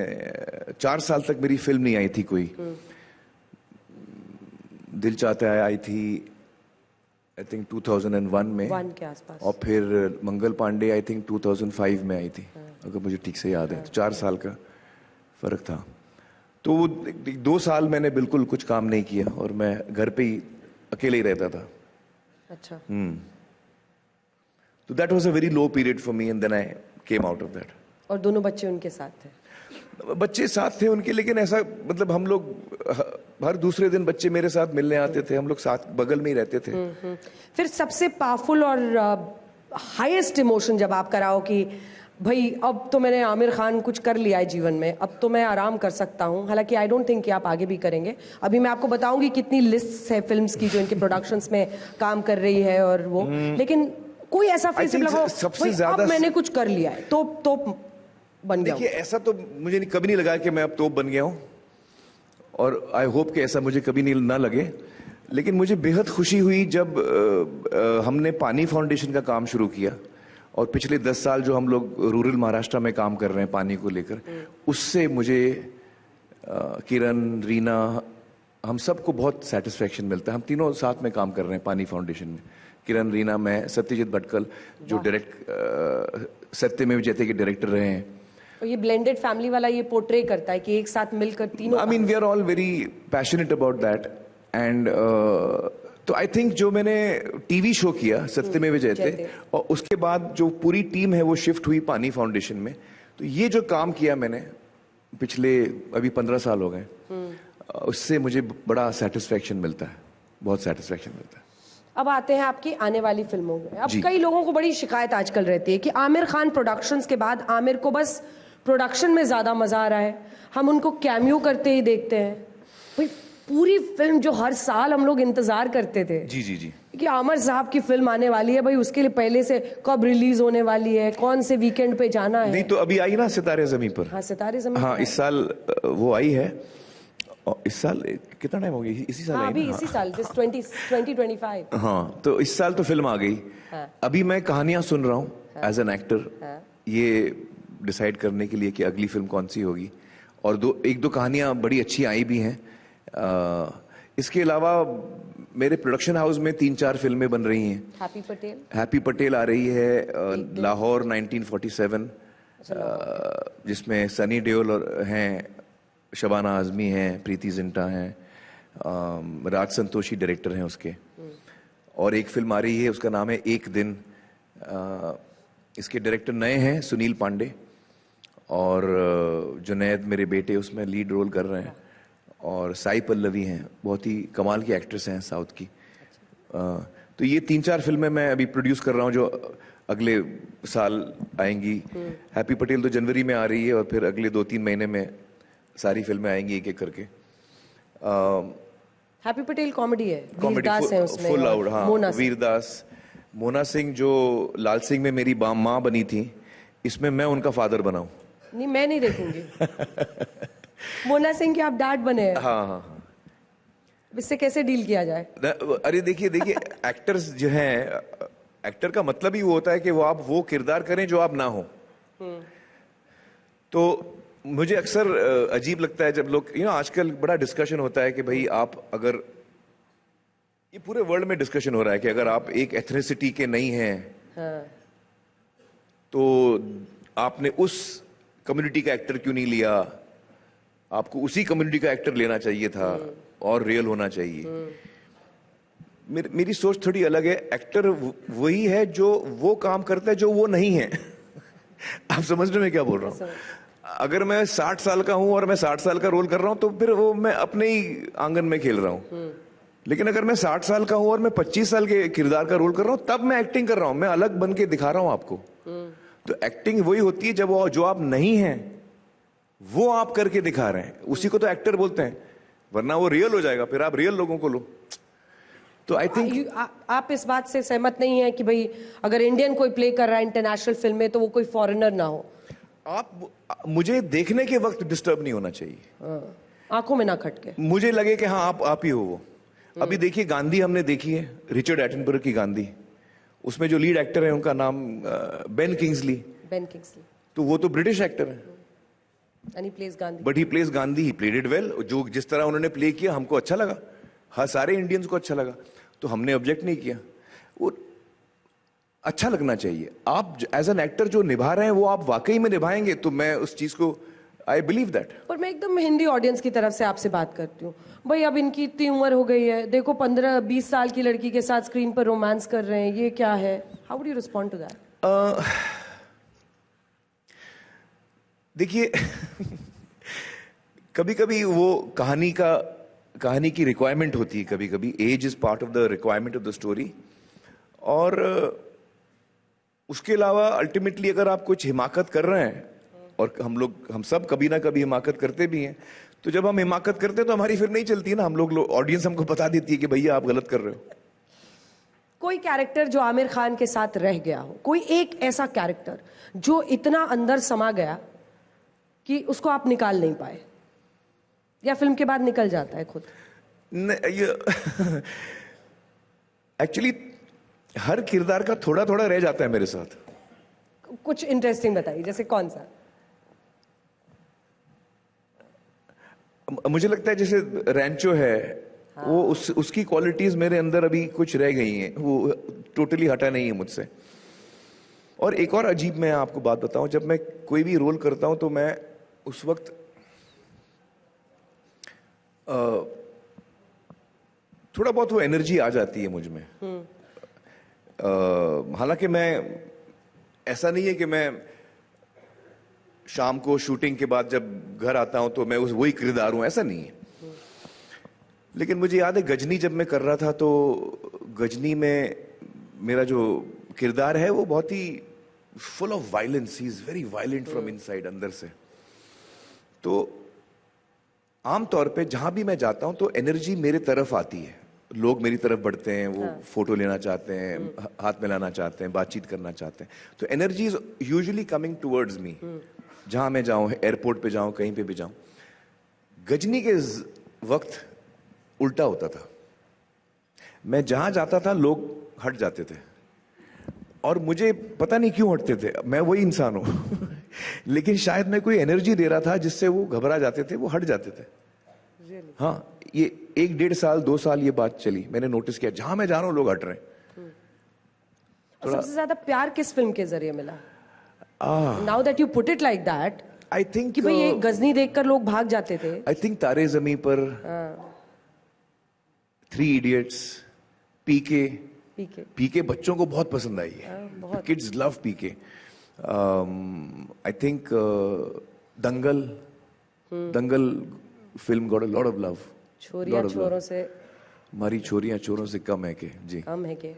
4 साल तक मेरी फिल्म नहीं आई थी कोई। दिल चाहता है आई थी आई थिंक 2001 में, 1 के आसपास, और फिर मंगल पांडे आई थिंक 2005 में आई थी, अगर मुझे ठीक से याद है। तो 4 साल का फर्क था। तो वो 2 साल मैंने बिल्कुल कुछ काम नहीं किया, और मैं घर पे ही अकेले ही रहता था। अच्छा। तो that was a very low period for me, and then I came out of that. और दोनों बच्चे उनके साथ थे? बच्चे साथ थे उनके, लेकिन ऐसा मतलब हम लोग हर दूसरे दिन बच्चे मेरे साथ मिलने आते थे, हम लोग साथ बगल में ही रहते थे। फिर सबसे पावरफुल और हाईएस्ट इमोशन जब आप कराओ कि भाई अब तो मैंने आमिर खान कुछ कर लिया है जीवन में, अब तो मैं आराम कर सकता हूँ, हालांकि आई डोंट थिंक कि आप आगे भी करेंगे। अभी मैं आपको बताऊंगी कितनी लिस्ट है फिल्म्स की जो इनके प्रोडक्शंस में काम कर रही है, और वो लेकिन कोई ऐसा फेस think लगाओ सबसे भाई, ज्यादा अब मैंने कुछ कर लिया है तो बन गया देखिए, ऐसा तो मुझे कभी नहीं लगा कि मैं अब तोप बन गया हूं, और आई होप कि ऐसा मुझे कभी नहीं ना लगे। लेकिन मुझे बेहद खुशी हुई जब हमने पानी फाउंडेशन का काम शुरू किया, और पिछले 10 साल जो हम लोग रूरल महाराष्ट्र में काम कर रहे हैं पानी को लेकर, उससे मुझे किरण, रीना, हम सबको बहुत सेटिस्फेक्शन मिलता है। हम तीनों साथ में काम कर रहे हैं पानी फाउंडेशन में, किरण, रीना, मैं, सत्यजीत भटकल जो सत्यमेव जयते के डायरेक्टर रहे हैं। और ये ब्लेंडेड फैमिली वाला ये पोर्ट्रे करता है कि एक साथ मिलकर तीनों, I mean we are all very passionate about that, and तो आई थिंक जो मैंने टीवी शो किया सत्यमेव जयते, और उसके बाद जो पूरी टीम है वो शिफ्ट हुई पानी फाउंडेशन में, तो ये जो काम किया मैंने पिछले अभी 15 साल हो गए, उससे मुझे बड़ा सेटिस्फेक्शन मिलता है, बहुत सेटिस्फेक्शन मिलता है। अब आते हैं आपकी आने वाली फिल्मों में। अब जी। कई लोगों को बड़ी शिकायत आजकल रहती है कि आमिर खान प्रोडक्शंस के बाद आमिर को बस प्रोडक्शन में ज्यादा मजा आ रहा है, हम उनको कैमियो करते ही देखते हैं। भाई पूरी फिल्म जो हर साल हम लोग इंतजार करते थे जी जी जी कि आमिर साहब की फिल्म आने वाली है, भाई उसके लिए पहले से कब रिलीज होने वाली है, कौन से वीकेंड पे जाना है। नहीं तो अभी आई ना सितारे जमीन पर। हाँ, सितारे ज़मीन हाँ, पर। इस साल वो आई है, और इस साल कितना टाइम हो गया, इसी साल हाँ, आई अभी ना? इसी साल 2025। हाँ, तो इस साल तो फिल्म आ गई। हाँ। अभी मैं कहानियां सुन रहा हूँ एज एन एक्टर, ये डिसाइड करने के लिए कि अगली फिल्म कौन सी होगी, और एक दो कहानियां बड़ी अच्छी आई भी हैं। इसके अलावा मेरे प्रोडक्शन हाउस में 3-4 फिल्में बन रही हैं। हैप्पी पटेल आ रही है, लाहौर 1947, जिसमें सनी देओल हैं, शबाना आजमी हैं, प्रीति जिंटा हैं, राज संतोषी डायरेक्टर हैं उसके, और एक फिल्म आ रही है उसका नाम है एक दिन। इसके डायरेक्टर नए हैं, सुनील पांडे, और जुनैद मेरे बेटे उसमें लीड रोल कर रहे हैं, और साई पल्लवी हैं, बहुत ही कमाल की एक्ट्रेस हैं साउथ की। तो ये 3-4 फिल्में मैं अभी प्रोड्यूस कर रहा हूँ जो अगले साल आएंगी। हैप्पी पटेल तो जनवरी में आ रही है, और फिर अगले 2-3 महीने में सारी फिल्में आएंगी एक एक करके। हैप्पी पटेल कॉमेडी है, कॉमेडी वीरदास है उसमें, फुल आउट। हाँ, मोना सिंह। वीरदास, मोना सिंह जो लाल सिंह में मेरी माँ बनी थी, इसमें मैं उनका फादर बना हूँ। नहीं, मैं नहीं देखूंगी। मोना सिंह के आप डैड बने हैं। हाँ हाँ हाँ। इससे कैसे डील किया जाए? अरे देखिए एक्टर्स जो हैं, एक्टर का मतलब ही वो होता है कि वो आप वो किरदार करें जो आप ना हो। तो मुझे अक्सर अजीब लगता है जब लोग, आजकल बड़ा डिस्कशन होता है कि भाई आप अगर, ये पूरे वर्ल्ड में डिस्कशन हो रहा है कि अगर आप एक एथनिसिटी के नहीं हैं, हाँ। तो आपने उस कम्युनिटी का एक्टर क्यों नहीं लिया, आपको उसी कम्युनिटी का एक्टर लेना चाहिए था और रियल होना चाहिए। मेरी सोच थोड़ी अलग है। एक्टर वही है जो वो काम करता है जो वो नहीं है। आप समझ रहे मैं क्या बोल रहा हूँ? अगर मैं 60 साल का हूं और मैं 60 साल का रोल कर रहा हूं तो फिर वो मैं अपने ही आंगन में खेल रहा हूं। लेकिन अगर मैं 60 साल का हूं और मैं 25 साल के किरदार का रोल कर रहा हूं, तब मैं एक्टिंग कर रहा हूं, मैं अलग बन के दिखा रहा हूं आपको। तो एक्टिंग वही होती है जब जो आप नहीं हैं वो आप करके दिखा रहे हैं, उसी को तो एक्टर बोलते हैं। वरना वो रियल हो जाएगा, फिर आप रियल लोगों को लो। तो आई थिंक आप इस बात से सहमत नहीं है कि भाई अगर इंडियन कोई प्ले कर रहा है इंटरनेशनल फिल्म में तो वो कोई फॉरेनर ना हो? आप मुझे देखने के वक्त डिस्टर्ब नहीं होना चाहिए, आंखों में ना खटके, मुझे लगे कि हाँ आप ही हो वो। अभी देखिए गांधी हमने देखी है, रिचर्ड एटनबर्ग की गांधी, उसमें जो लीड एक्टर है उनका नाम बेन किंग्सली। तो वो तो ब्रिटिश एक्टर है, and he plays Gandhi, but he place Gandhi, he played it well. जो जिस तरह उन्होंने प्ले किया हमको अच्छा लगा, हाँ सारे इंडियंस को अच्छा लगा, तो हमने ऑब्जेक्ट नहीं किया। वो अच्छा लगना चाहिए। आप एज एन एक्टर जो निभा रहे हैं वो आप वाकई में निभाएंगे तो मैं उस चीज को आई बिलीव दैट। पर मैं एकदम हिंदी ऑडियंस की तरफ से आपसे बात करती हूँ, भाई अब इनकी इतनी उम्र हो गई है, देखो 15-20 साल की लड़की के साथ स्क्रीन पर रोमांस कर रहे हैं, ये क्या है? How do you respond to that? देखिए कभी कभी वो कहानी की रिक्वायरमेंट होती है, कभी कभी age is part of the requirement of the story. और उसके अलावा अल्टीमेटली अगर आप कुछ हिमाकत कर रहे हैं, और हम सब कभी ना कभी हिमाकत करते भी हैं, तो जब हम हिमाकत करते हैं तो हमारी फिर नहीं चलती ना, हम लोग ऑडियंस हमको बता देती है कि भैया आप गलत कर रहे हो। कोई कैरेक्टर जो आमिर खान के साथ रह गया हो, कोई एक ऐसा कैरेक्टर जो इतना अंदर समा गया कि उसको आप निकाल नहीं पाए, या फिल्म के बाद निकल जाता है खुद? एक्चुअली हर किरदार का थोड़ा थोड़ा रह जाता है मेरे साथ। कुछ इंटरेस्टिंग बताइए, जैसे कौन सा? मुझे लगता है जैसे रैंचो है, हाँ। वो उसकी क्वालिटीज मेरे अंदर अभी कुछ रह गई हैं, वो टोटली हटा नहीं है मुझसे। और एक और अजीब मैं आपको बात बताऊं, जब मैं कोई भी रोल करता हूं तो मैं उस वक्त थोड़ा बहुत वो एनर्जी आ जाती है मुझ में। हालांकि मैं, ऐसा नहीं है कि मैं शाम को शूटिंग के बाद जब घर आता हूं तो मैं वही किरदार हूं, ऐसा नहीं है। लेकिन मुझे याद है गजनी जब मैं कर रहा था, तो गजनी में मेरा जो किरदार है वो बहुत ही full of violence, he is very violent from inside, अंदर से। तो आमतौर पे जहां भी मैं जाता हूं तो एनर्जी मेरे तरफ आती है, लोग मेरी तरफ बढ़ते हैं, वो फोटो लेना चाहते हैं, हाथ मिलाना चाहते हैं, बातचीत करना चाहते हैं। तो energy is usually coming towards me, जहां मैं जाऊं, एयरपोर्ट पे जाऊं, कहीं पे भी जाऊं। गजनी के वक्त उल्टा होता था, मैं जहां जाता था लोग हट जाते थे, और मुझे पता नहीं क्यों हटते थे, मैं वही इंसान हूं लेकिन शायद मैं कोई एनर्जी दे रहा था जिससे वो घबरा जाते थे, वो हट जाते थे। हाँ, ये 1-1.5 साल 2 साल ये बात चली, मैंने नोटिस किया जहां मैं जा रहा हूं लोग हट रहे हैं। सबसे ज्यादा प्यार किस फिल्म के जरिए मिला? Now that you put it like that, I think कि भाई ये गजनी देखकर लोग भाग जाते थे। आई थिंक तारे जमी पर, 3 इडियट्स, पीके। पीके बच्चों को बहुत पसंद आई है, kids love PK. I think Dangal film got a lot of love. छोरियां छोरों से, हमारी छोरियां चोरों से कम है के? जी, कम है के?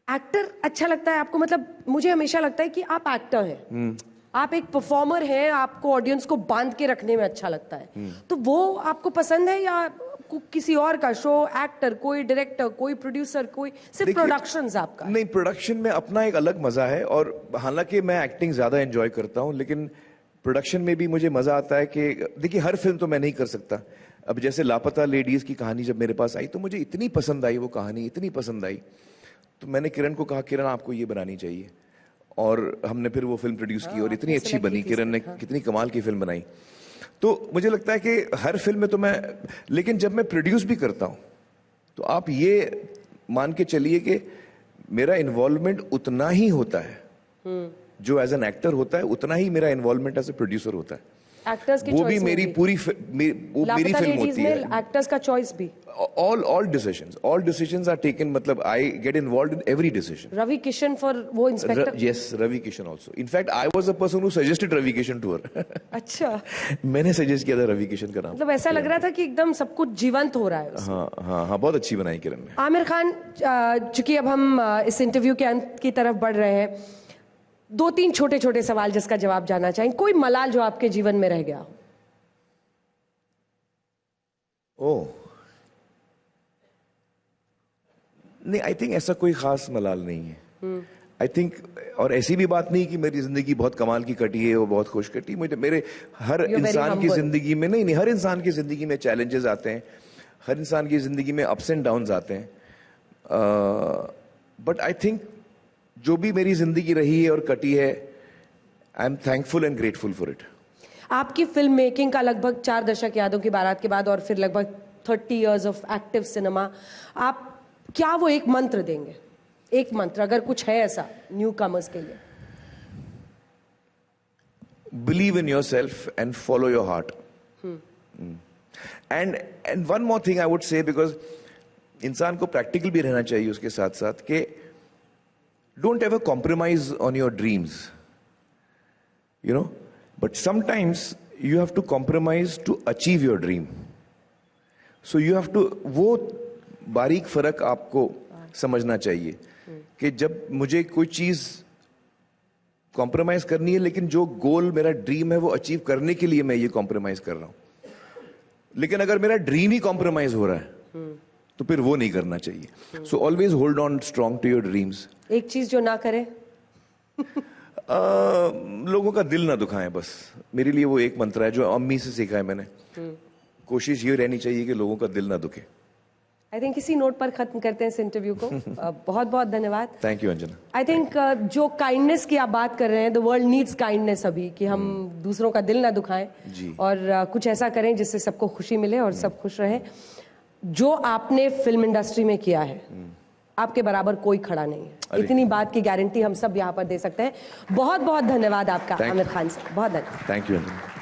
एक्टर अच्छा लगता है आपको? मतलब मुझे हमेशा लगता है कि आप एक्टर हैं, आप एक परफॉर्मर हैं, आपको ऑडियंस को बांध के रखने में अच्छा लगता है। तो वो आपको पसंद है, या किसी और का शो, एक्टर, कोई डायरेक्टर, कोई प्रोड्यूसर, कोई सिर्फ प्रोडक्शंस आपका? नहीं, प्रोडक्शन में अपना एक अलग मजा है, और हालांकि मैं एक्टिंग ज्यादा एंजॉय करता हूं, लेकिन प्रोडक्शन में भी मुझे मजा आता है कि देखिए हर फिल्म तो मैं नहीं कर सकता। अब जैसे लापता लेडीज की कहानी जब मेरे पास आई तो मुझे इतनी पसंद आई, वो कहानी इतनी पसंद आई, तो मैंने किरण को कहा, किरण आपको ये बनानी चाहिए, और हमने फिर वो फिल्म प्रोड्यूस की, और इतनी अच्छी बनी, किरण ने कितनी कमाल की फिल्म बनाई। तो मुझे लगता है कि हर फिल्म में तो मैं, लेकिन जब मैं प्रोड्यूस भी करता हूं तो आप ये मान के चलिए कि मेरा इन्वॉल्वमेंट उतना ही होता है जो एज एन एक्टर होता है, उतना ही मेरा इन्वॉल्वमेंट एज ए प्रोड्यूसर होता है। एक्टर्स की वो भी मेरी पूरी मेरी फिल्म होती है। एक्टर्स का चॉइस भी, all decisions are taken, मतलब I get involved in every decision. Ravi Kishan for वो inspector? Yes, Ravi Kishan also. In fact, I was the person who suggested Ravi Kishan to her. अच्छा, मैंने suggest किया था रवि किशन का नाम। मतलब ऐसा लग रहा था कि एकदम सब कुछ जीवंत हो रहा है उसमें। हाँ हाँ हाँ, बहुत अच्छी बनाई किरण ने। आमिर खान, चूंकि अब हम इस इंटरव्यू के अंत की तरफ बढ़ रहे हैं, 2-3 छोटे छोटे सवाल जिसका जवाब जानना चाहेंगे। कोई मलाल जो आपके जीवन में रह गया हो? ओह नहीं, आई थिंक ऐसा कोई खास मलाल नहीं है। आई थिंक, और ऐसी भी बात नहीं कि मेरी जिंदगी बहुत कमाल की कटी है, वो बहुत खुश कटी। मुझे मेरे हर इंसान की जिंदगी में, नहीं, हर इंसान की जिंदगी में चैलेंजेस आते हैं, हर इंसान की जिंदगी में अप्स एंड डाउन्स आते हैं, बट आई थिंक जो भी मेरी जिंदगी रही है और कटी है, I am thankful and grateful for it. आपकी फिल्म मेकिंग का लगभग 4 दशक यादों की बारात के बाद, और फिर लगभग 30 years ऑफ एक्टिव सिनेमा, आप क्या वो एक मंत्र देंगे? एक मंत्र अगर कुछ है ऐसा न्यू कमर्स के लिए। Believe in your self and follow your heart. And one more thing I would से, बिकॉज इंसान को प्रैक्टिकल भी रहना चाहिए उसके साथ साथ, कि don't ever compromise on your dreams, you know, but sometimes you have to compromise to achieve your dream. So you have to, वो बारीक फर्क आपको समझना चाहिए कि जब मुझे कोई चीज कॉम्प्रोमाइज करनी है, लेकिन जो गोल मेरा ड्रीम है वो अचीव करने के लिए मैं ये कॉम्प्रोमाइज कर रहा हूं। लेकिन अगर मेरा ड्रीम ही कॉम्प्रोमाइज हो रहा है तो फिर वो नहीं करना चाहिए. So always hold on strong to your dreams. एक चीज जो ना करे. लोगों का दिल ना दुखाएं, बस मेरे लिए वो एक मंत्र है जो अम्मी से सीखा है मैंने. कोशिश ये रहनी चाहिए कि लोगों का दिल ना दुखे. आई थिंक इसी नोट पर खत्म करते हैं इस इंटरव्यू को. बहुत बहुत धन्यवाद. Thank you Anjana. I think जो काइंडनेस की आप बात कर रहे हैं, द वर्ल्ड नीड्स काइंडनेस अभी, कि हम दूसरों का दिल ना दुखाएं और कुछ ऐसा करें जिससे सबको खुशी मिले और सब खुश रहे. जो आपने फिल्म इंडस्ट्री में किया है, आपके बराबर कोई खड़ा नहीं है. इतनी बात की गारंटी हम सब यहाँ पर दे सकते हैं. बहुत बहुत धन्यवाद आपका आमिर खान साहब. बहुत धन्यवाद. Thank you Anjana.